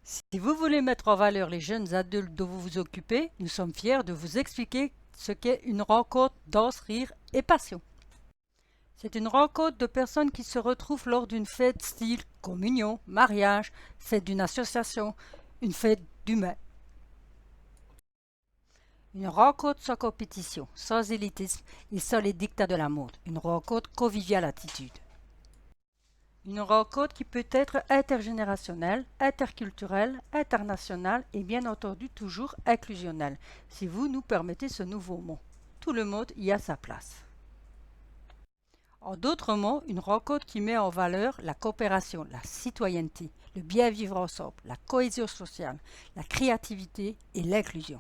Si vous voulez mettre en valeur les jeunes adultes dont vous vous occupez, nous sommes fiers de vous expliquer ce qu'est une rencontre danse, rire et passion. C'est une rencontre de personnes qui se retrouvent lors d'une fête style communion, mariage, fête d'une association, une fête d'humain. Une rencontre sans compétition, sans élitisme et sans les dictats de la mode. Une rencontre conviviale attitude. Une rencontre qui peut être intergénérationnelle, interculturelle, internationale et bien entendu toujours inclusionnelle, si vous nous permettez ce nouveau mot. Tout le monde y a sa place. En d'autres mots, une rencontre qui met en valeur la coopération, la citoyenneté, le bien vivre ensemble, la cohésion sociale, la créativité et l'inclusion.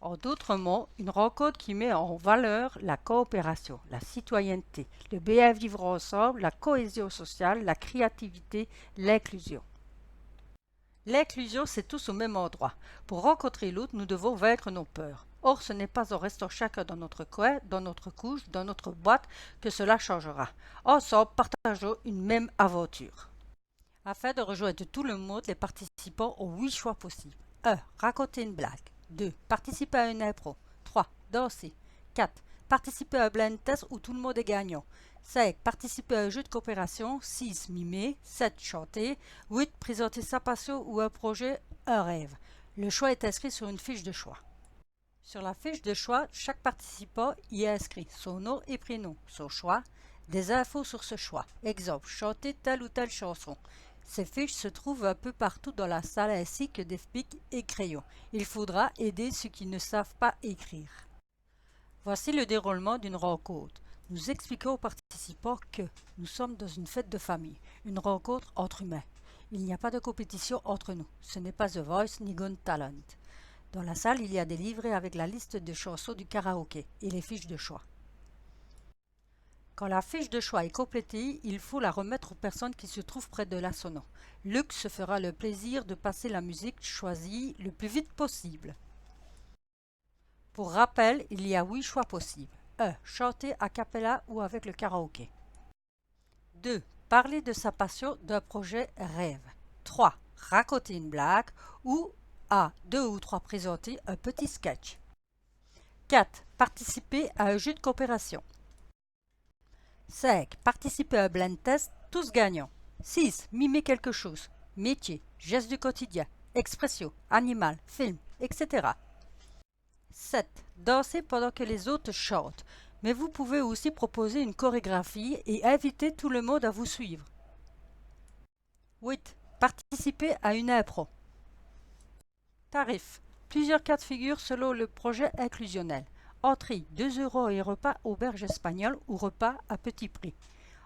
En d'autres mots, une rencontre qui met en valeur la coopération, la citoyenneté, le bien vivre ensemble, la cohésion sociale, la créativité, l'inclusion. L'inclusion, c'est tous au même endroit. Pour rencontrer l'autre, nous devons vaincre nos peurs. Or, ce n'est pas en restant chacun dans notre coin, dans notre couche, dans notre boîte, que cela changera. Ensemble, partageons une même aventure. Afin de rejoindre tout le monde, les participants ont 8 choix possibles. 1. Raconter une blague. 2. Participer à une impro. 3. Danser. 4. Participer à un blind test où tout le monde est gagnant. 5. Participer à un jeu de coopération. 6. Mimer. 7. Chanter. 8. Présenter sa passion ou un projet, un rêve. Le choix est inscrit sur une fiche de choix. Sur la fiche de choix, chaque participant y a inscrit son nom et prénom, son choix, des infos sur ce choix. Exemple, chanter telle ou telle chanson. Ces fiches se trouvent un peu partout dans la salle ainsi que des pics et crayons. Il faudra aider ceux qui ne savent pas écrire. Voici le déroulement d'une rencontre. Nous expliquons aux participants que nous sommes dans une fête de famille, une rencontre entre humains. Il n'y a pas de compétition entre nous. Ce n'est pas The Voice ni Got Talent. Dans la salle, il y a des livrets avec la liste de chansons du karaoké et les fiches de choix. Quand la fiche de choix est complétée, il faut la remettre aux personnes qui se trouvent près de la sono. Luc se fera le plaisir de passer la musique choisie le plus vite possible. Pour rappel, il y a 8 choix possibles. 1. Chanter a cappella ou avec le karaoké. 2. Parler de sa passion d'un projet rêve. 3. Raconter une blague ou à 2 ou 3 présenter un petit sketch. 4. Participer à un jeu de coopération. 5. Participer à un blind test, tous gagnants. 6. Mimer quelque chose. Métier, geste du quotidien, expression, animal, film, etc. 7. Danser pendant que les autres chantent. Mais vous pouvez aussi proposer une chorégraphie et inviter tout le monde à vous suivre. 8. Participer à une impro. Tarif. Plusieurs cas de figure selon le projet inclusionnel. Entrée 2 € et repas auberge espagnole ou repas à petit prix.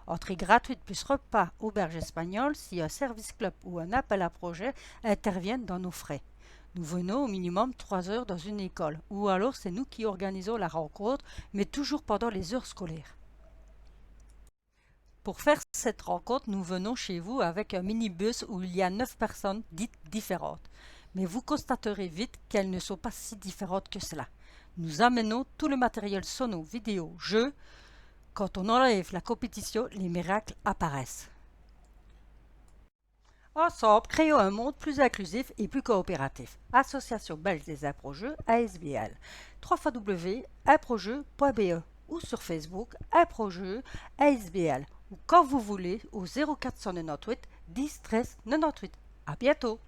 Entrée gratuite plus repas auberge espagnole si un service club ou un appel à projet interviennent dans nos frais. Nous venons au minimum 3 heures dans une école, ou alors c'est nous qui organisons la rencontre, mais toujours pendant les heures scolaires. Pour faire cette rencontre, nous venons chez vous avec un minibus où il y a 9 personnes dites différentes. Mais vous constaterez vite qu'elles ne sont pas si différentes que cela. Nous amenons tout le matériel sono, vidéo, jeu. Quand on enlève la compétition, les miracles apparaissent. Ensemble, créons un monde plus inclusif et plus coopératif. Association belge des improjeux, ASBL. www.improjeux.be ou sur Facebook, improjeux, ASBL. Ou quand vous voulez au 0498 10 13 98. À bientôt!